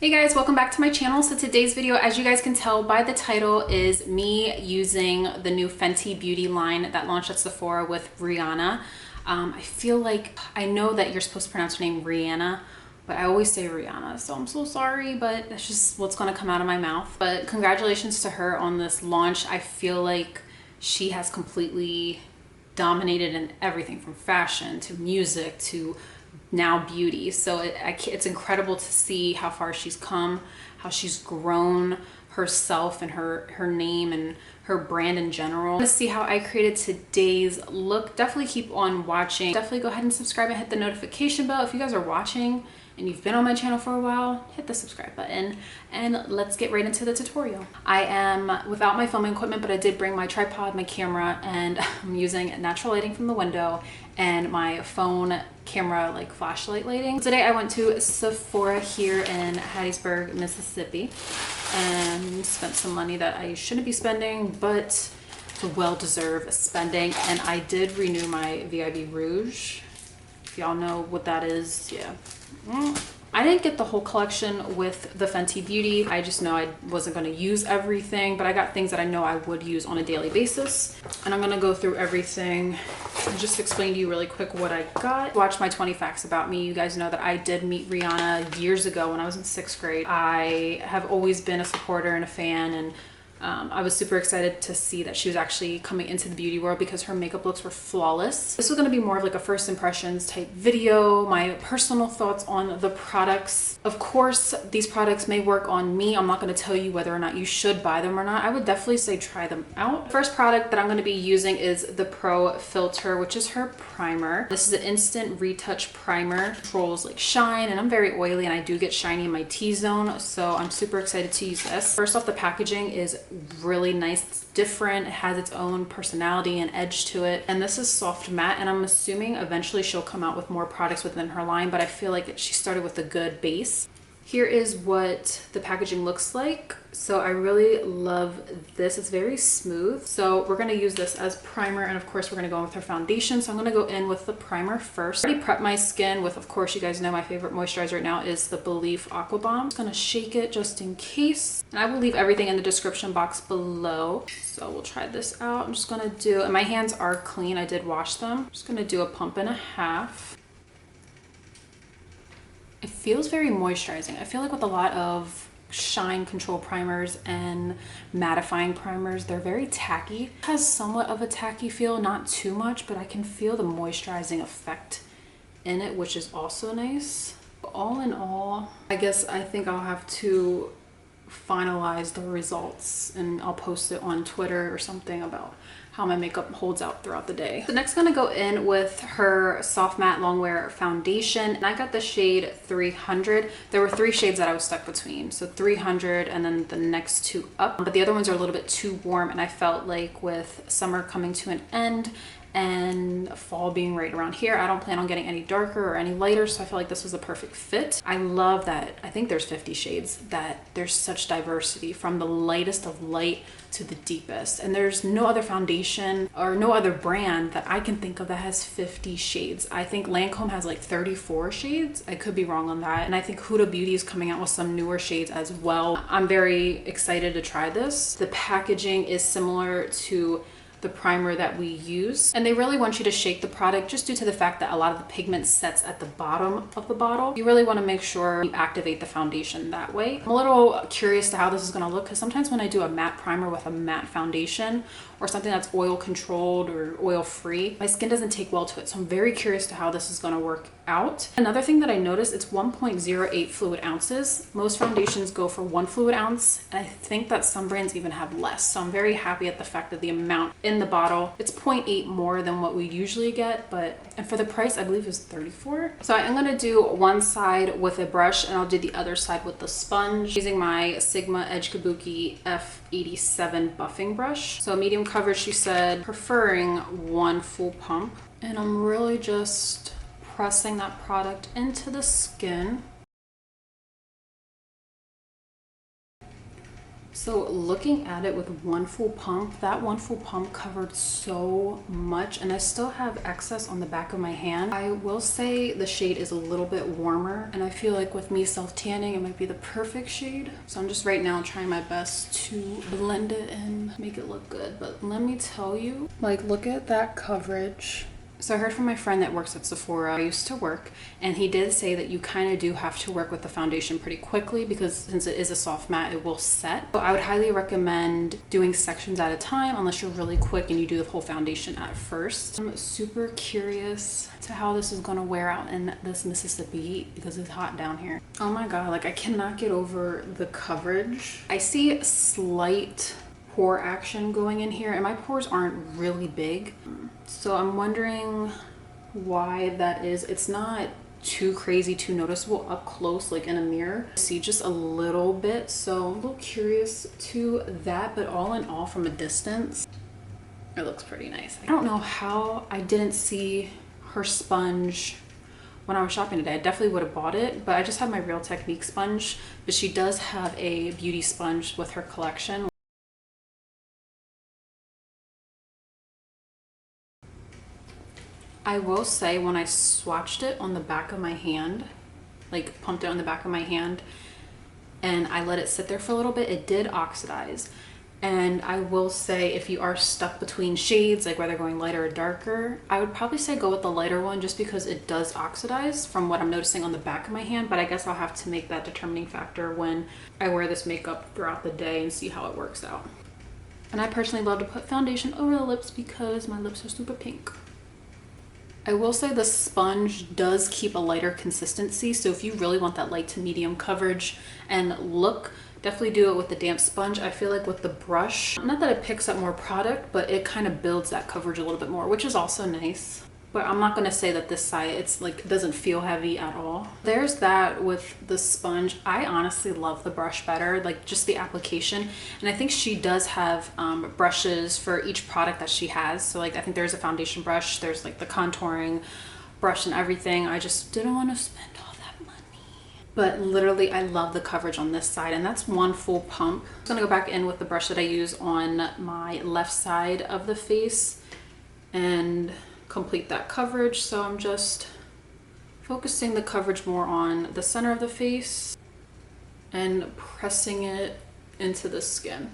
Hey guys, welcome back to my channel. So today's video, as you guys can tell by the title, is me using the new Fenty Beauty line that launched at Sephora with Rihanna. I feel like I know that you're supposed to pronounce her name Rihanna, but I always say Rihanna, so I'm so sorry, but that's just what's gonna come out of my mouth. But congratulations to her on this launch. I feel like she has completely dominated in everything from fashion to music to now beauty. So it's incredible to see how far she's come, how she's grown herself and her name and her brand in general. To see how I created today's look, definitely keep on watching. Definitely go ahead and subscribe and hit the notification bell. If you guys are watching and you've been on my channel for a while, hit the subscribe button and let's get right into the tutorial. I am without my filming equipment, but I did bring my tripod, my camera, and I'm using natural lighting from the window and my phone camera like flashlight lighting. Today I went to Sephora here in Hattiesburg, Mississippi, and spent some money that I shouldn't be spending, but it's a well-deserved spending. And I did renew my VIB Rouge. If y'all know what that is, yeah. I didn't get the whole collection with the Fenty Beauty. I just know I wasn't going to use everything, but I got things that I know I would use on a daily basis. And I'm going to go through everything and just explain to you really quick what I got. Watch my 20 facts about me. You guys know that I did meet Rihanna years ago when I was in 6th grade. I have always been a supporter and a fan, and I was super excited to see that she was actually coming into the beauty world because her makeup looks were flawless. This was going to be more of like a first impressions type video, my personal thoughts on the products. Of course, these products may work on me. I'm not going to tell you whether or not you should buy them or not. I would definitely say try them out. First product that I'm going to be using is the Pro Filter, which is her primer. This is an instant retouch primer. Controls like shine, and I'm very oily and I do get shiny in my T-zone, so I'm super excited to use this. First off, the packaging is really nice. It's different. It has its own personality and edge to it. And this is soft matte, and I'm assuming eventually she'll come out with more products within her line, but I feel like she started with a good base. Here is what the packaging looks like. So I really love this. It's very smooth. So we're going to use this as primer, and of course we're going to go in with her foundation. So I'm going to go in with the primer first. I already prepped my skin with, of course, you guys know my favorite moisturizer right now is the Belief Aqua Bomb. I'm just going to shake it just in case. And I will leave everything in the description box below. So we'll try this out. I'm just going to do, and my hands are clean. I did wash them. I'm just going to do a pump and a half. It feels very moisturizing. I feel like with a lot of shine control primers and mattifying primers, they're very tacky. It has somewhat of a tacky feel, not too much, but I can feel the moisturizing effect in it, which is also nice. All in all, I think I'll have to finalize the results and I'll post it on Twitter or something about how my makeup holds out throughout the day. So next, I'm gonna go in with her Soft Matte Longwear Foundation, and I got the shade 300. There were 3 shades that I was stuck between, so 300 and then the next 2 up, but the other ones are a little bit too warm, and I felt like with summer coming to an end and fall being right around here, I don't plan on getting any darker or any lighter, so I feel like this was a perfect fit. I love that I think there's 50 shades, that there's such diversity from the lightest of light to the deepest, and there's no other foundation or no other brand that I can think of that has 50 shades. I think Lancome has like 34 shades. I could be wrong on that, and I think Huda Beauty is coming out with some newer shades as well. I'm very excited to try this. The packaging is similar to the primer that we use, and they really want you to shake the product just due to the fact that a lot of the pigment sets at the bottom of the bottle. You really want to make sure you activate the foundation that way. I'm a little curious to how this is going to look, because sometimes when I do a matte primer with a matte foundation or something that's oil controlled or oil free, my skin doesn't take well to it, so I'm very curious to how this is going to work out. Another thing that I noticed, it's 1.08 fluid ounces. Most foundations go for 1 fluid ounce, and I think that some brands even have less, so I'm very happy at the fact that the amount in the bottle, it's 0.8 more than what we usually get, and for the price I believe is 34. So I'm going to do one side with a brush and I'll do the other side with the sponge using my Sigma Edge Kabuki F87 buffing brush. So medium coverage, she said, preferring 1 full pump, and I'm really just pressing that product into the skin. So looking at it with one full pump, that one full pump covered so much, and I still have excess on the back of my hand. I will say the shade is a little bit warmer, and I feel like with me self-tanning, it might be the perfect shade. So I'm just right now trying my best to blend it and make it look good. But let me tell you, like, look at that coverage. So I heard from my friend that works at Sephora, I used to work, and he did say that you kind of do have to work with the foundation pretty quickly because since it is a soft matte, it will set. So I would highly recommend doing sections at a time unless you're really quick and you do the whole foundation at first. I'm super curious to how this is going to wear out in this Mississippi heat because it's hot down here. Oh my god, like I cannot get over the coverage. I see slight pore action going in here, and my pores aren't really big, so I'm wondering why that is. It's not too crazy, too noticeable up close, like in a mirror. See just a little bit, so I'm a little curious to that, but all in all, from a distance, it looks pretty nice. I don't know how I didn't see her sponge when I was shopping today. I definitely would have bought it, but I just have my Real Technique sponge, but she does have a beauty sponge with her collection. I will say when I swatched it on the back of my hand, like pumped it on the back of my hand, and I let it sit there for a little bit, it did oxidize. And I will say if you are stuck between shades, like whether going lighter or darker, I would probably say go with the lighter one just because it does oxidize from what I'm noticing on the back of my hand. But I guess I'll have to make that determining factor when I wear this makeup throughout the day and see how it works out. And I personally love to put foundation over the lips because my lips are super pink. I will say the sponge does keep a lighter consistency, so if you really want that light to medium coverage and look, definitely do it with the damp sponge. I feel like with the brush, not that it picks up more product, but it kind of builds that coverage a little bit more, which is also nice. But I'm not going to say that this side, it's like, it doesn't feel heavy at all. There's that with the sponge. I honestly love the brush better, like just the application. And I think she does have brushes for each product that she has. So like, I think there's a foundation brush, there's like the contouring brush and everything. I just didn't want to spend all that money. But literally, I love the coverage on this side, and that's one full pump. I'm going to go back in with the brush that I use on my left side of the face and complete that coverage. So I'm just focusing the coverage more on the center of the face and pressing it into the skin.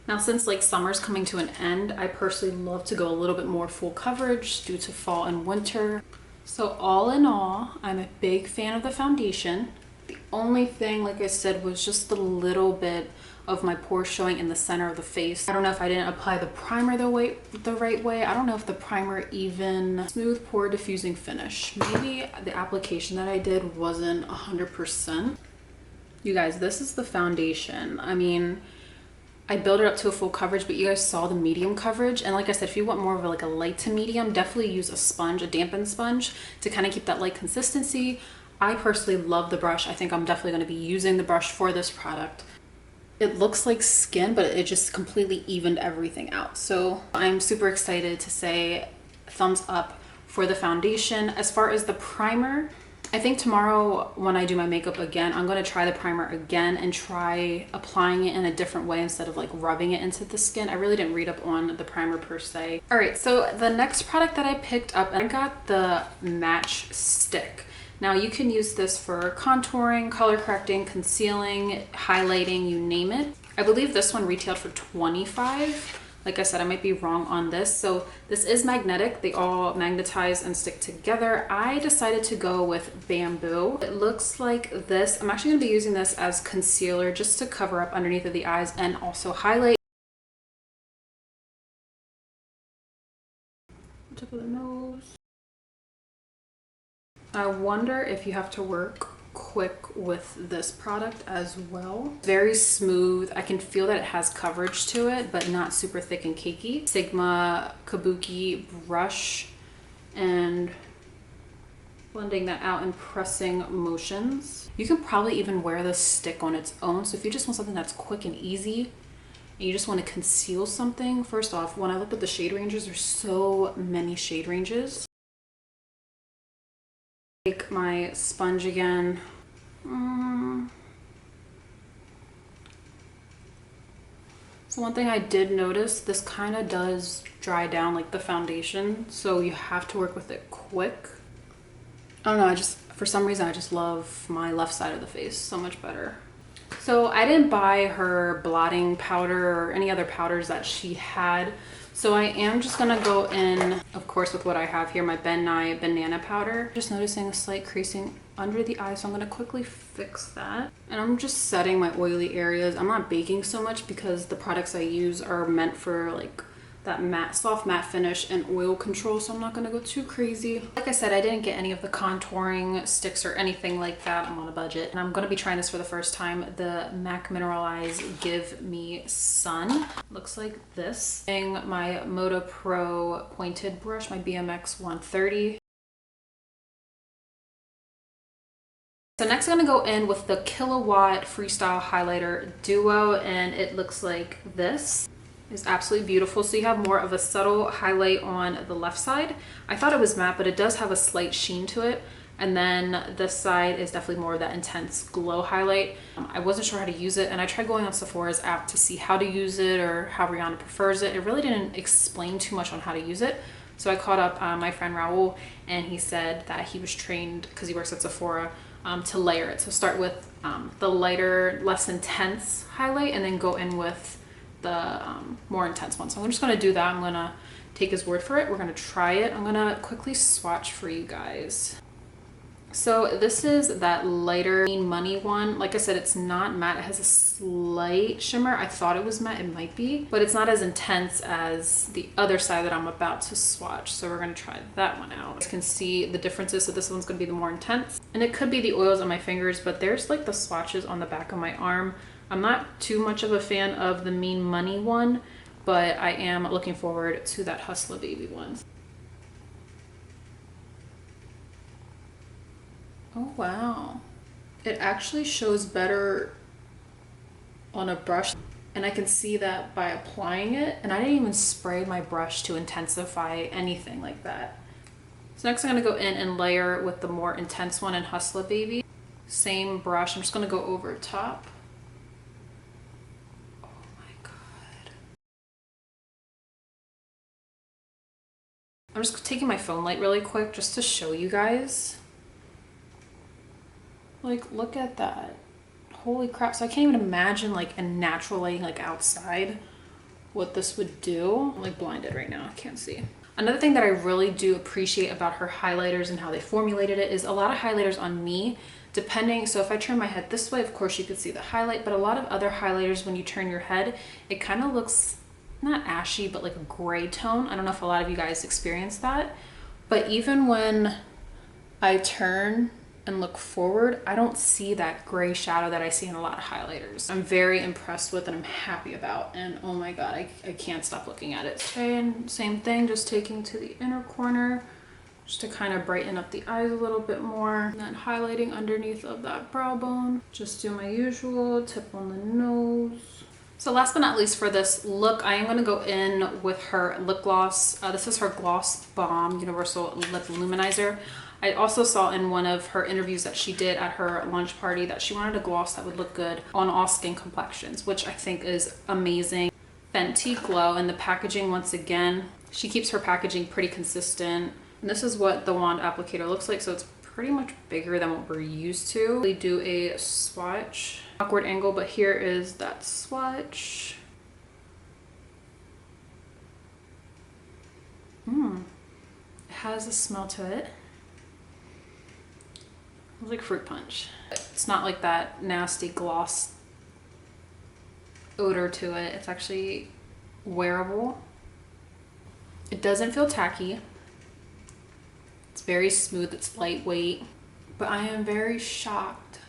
Now, since like summer's coming to an end, I personally love to go a little bit more full coverage due to fall and winter. So all in all, I'm a big fan of the foundation. The only thing, like I said, was just a little bit of my pores showing in the center of the face. I don't know if I didn't apply the primer the right way. I don't know if the primer even smooth pore diffusing finish. Maybe the application that I did wasn't 100%. You guys, this is the foundation. I mean, I built it up to a full coverage, but you guys saw the medium coverage. And like I said, if you want more of like a light to medium, definitely use a sponge, a dampened sponge, to kind of keep that light consistency. I personally love the brush. I think I'm definitely going to be using the brush for this product. It looks like skin, but it just completely evened everything out. So I'm super excited to say thumbs up for the foundation. As far as the primer, I think tomorrow when I do my makeup again, I'm going to try the primer again and try applying it in a different way instead of like rubbing it into the skin. I really didn't read up on the primer per se. All right, so the next product that I picked up, I got the Match Stick. Now you can use this for contouring, color correcting, concealing, highlighting, you name it. I believe this one retailed for $25. Like I said, I might be wrong on this. So this is magnetic. They all magnetize and stick together. I decided to go with Bamboo. It looks like this. I'm actually gonna be using this as concealer just to cover up underneath of the eyes and also highlight. Tip of the nose. I wonder if you have to work quick with this product as well. Very smooth. I can feel that it has coverage to it, but not super thick and cakey. Sigma Kabuki brush and blending that out in pressing motions. You can probably even wear this stick on its own. So if you just want something that's quick and easy, and you just want to conceal something, first off, when I looked at the shade ranges, there's so many shade ranges. Take my sponge again. So one thing I did notice, this kind of does dry down like the foundation, so you have to work with it quick. I don't know, for some reason I just love my left side of the face so much better. So I didn't buy her blotting powder or any other powders that she had. So I am just gonna go in, of course, with what I have here, my Ben Nye banana powder. Just noticing a slight creasing under the eye, so I'm gonna quickly fix that. And I'm just setting my oily areas. I'm not baking so much because the products I use are meant for like that matte, soft matte finish and oil control, so I'm not gonna go too crazy. Like I said, I didn't get any of the contouring sticks or anything like that. I'm on a budget. And I'm gonna be trying this for the first time, the MAC Mineralize Give Me Sun. Looks like this. Using my Moto Pro pointed brush, my BMX 130. So next I'm gonna go in with the Kilowatt Freestyle Highlighter Duo, and it looks like this. Is absolutely beautiful. So you have more of a subtle highlight on the left side. I thought it was matte, but it does have a slight sheen to it. And then this side is definitely more of that intense glow highlight. I wasn't sure how to use it, and I tried going on Sephora's app to see how to use it or how Rihanna prefers it. It really didn't explain too much on how to use it. So I called up my friend Raul, and he said that he was trained, because he works at Sephora, to layer it. So start with the lighter, less intense highlight, and then go in with the more intense one. So I'm just gonna do that. I'm gonna take his word for it. We're gonna try it. I'm gonna quickly swatch for you guys. So this is that lighter Money one. Like I said, it's not matte. It has a slight shimmer. I thought it was matte. It might be, but it's not as intense as the other side that I'm about to swatch. So we're gonna try that one out. You can see the differences. So this one's gonna be the more intense, and it could be the oils on my fingers, but there's like the swatches on the back of my arm. I'm not too much of a fan of the Mean Money one, but I am looking forward to that Hustler Baby one. Oh wow. It actually shows better on a brush, and I can see that by applying it, and I didn't even spray my brush to intensify anything like that. So next I'm gonna go in and layer with the more intense one in Hustler Baby. Same brush, I'm just gonna go over top. I'm just taking my phone light really quick just to show you guys. Like, look at that. Holy crap. So I can't even imagine like a natural lighting, like outside, what this would do. I'm like blinded right now, I can't see. Another thing that I really do appreciate about her highlighters and how they formulated it is a lot of highlighters on me, depending, so if I turn my head this way, of course you could see the highlight, but a lot of other highlighters, when you turn your head, it kind of looks not ashy, but like a gray tone. I don't know if a lot of you guys experience that, but even when I turn and look forward, I don't see that gray shadow that I see in a lot of highlighters. I'm very impressed with and I'm happy about, and oh my god, I can't stop looking at it. Okay, and same thing, just taking to the inner corner just to kind of brighten up the eyes a little bit more, and then highlighting underneath of that brow bone. Just do my usual tip on the nose. So last but not least for this look, I am going to go in with her lip gloss. This is her Gloss Bomb Universal Lip Luminizer. I also saw in one of her interviews that she did at her launch party that she wanted a gloss that would look good on all skin complexions, which I think is amazing. Fenty Glow, and the packaging, once again, she keeps her packaging pretty consistent. And this is what the wand applicator looks like, so it's pretty much bigger than what we're used to. We do a swatch. Awkward angle, but here is that swatch. It has a smell to it. It's like fruit punch. It's not like that nasty gloss odor to it. It's actually wearable. It doesn't feel tacky. It's very smooth, it's lightweight, but I am very shocked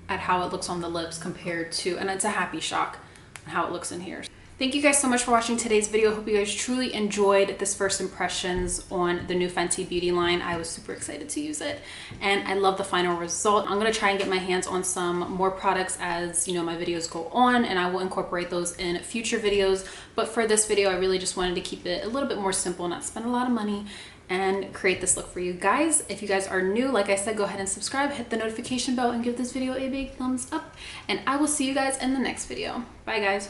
at how it looks on the lips compared to, and it's a happy shock on how it looks in here. Thank you guys so much for watching today's video. I hope you guys truly enjoyed this first impressions on the new Fenty Beauty line. I was super excited to use it, and I love the final result. I'm gonna try and get my hands on some more products as, you know, my videos go on, and I will incorporate those in future videos. But for this video, I really just wanted to keep it a little bit more simple, not spend a lot of money, and create this look for you guys. If you guys are new, like I said, go ahead and subscribe, hit the notification bell, and give this video a big thumbs up, and I will see you guys in the next video. Bye guys.